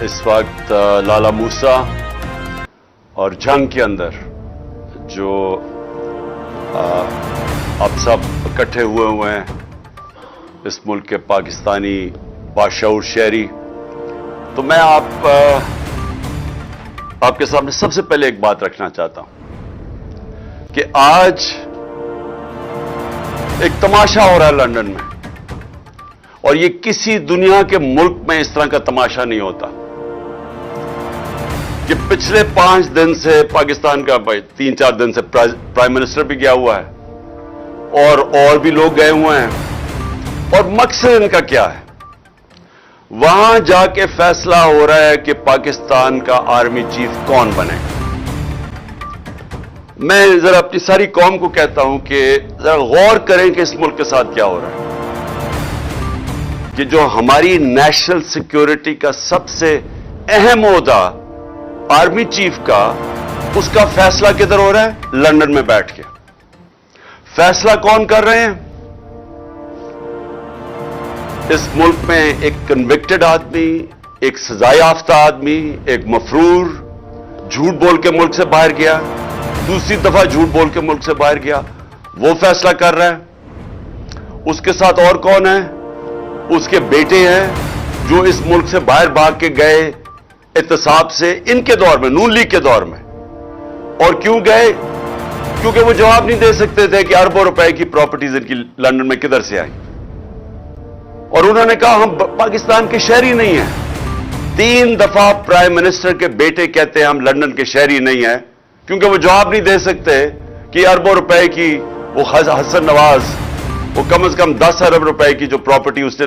इस वक्त लाला मूसा और जंग के अंदर जो आप सब इकट्ठे हुए हैं इस मुल्क के पाकिस्तानी बाशऊर शहरी, तो मैं आपके सामने सबसे पहले एक बात रखना चाहता हूं कि आज एक तमाशा हो रहा है लंदन में, और ये किसी दुनिया के मुल्क में इस तरह का तमाशा नहीं होता कि पिछले 5 दिन से पाकिस्तान का 3-4 दिन से प्राइम मिनिस्टर भी गया हुआ है और भी लोग गए हुए हैं, और मकसद इनका क्या है? वहां जाके फैसला हो रहा है कि पाकिस्तान का आर्मी चीफ कौन बने। मैं जरा अपनी सारी कौम को कहता हूं कि जरा गौर करें कि इस मुल्क के साथ क्या हो रहा है, कि जो हमारी नेशनल सिक्योरिटी का सबसे अहम ओहदा आर्मी चीफ का, उसका फैसला किधर हो रहा है? लंदन में बैठ के। फैसला कौन कर रहे हैं? इस मुल्क में एक कन्विक्टेड आदमी, एक सजायाफ्ता आदमी, एक मफरूर झूठ बोल के मुल्क से बाहर गया, दूसरी दफा झूठ बोल के मुल्क से बाहर गया, वो फैसला कर रहा है। उसके साथ और कौन है? उसके बेटे हैं जो इस मुल्क से बाहर भाग के गए एहतसाब से, इनके दौर में, नून लीग के दौर में। और क्यों गए? क्योंकि वो जवाब नहीं दे सकते थे कि अरबों रुपए की प्रॉपर्टीज इनकी लंदन में किधर से आई, और उन्होंने कहा हम पाकिस्तान के शहरी नहीं हैं। 3 दफा प्राइम मिनिस्टर के बेटे कहते हैं हम लंदन के शहरी नहीं हैं, क्योंकि वो जवाब नहीं दे सकते कि अरबों रुपए की वो हसन नवाज, वो कम से कम 10 अरब रुपए की जो प्रॉपर्टी उसने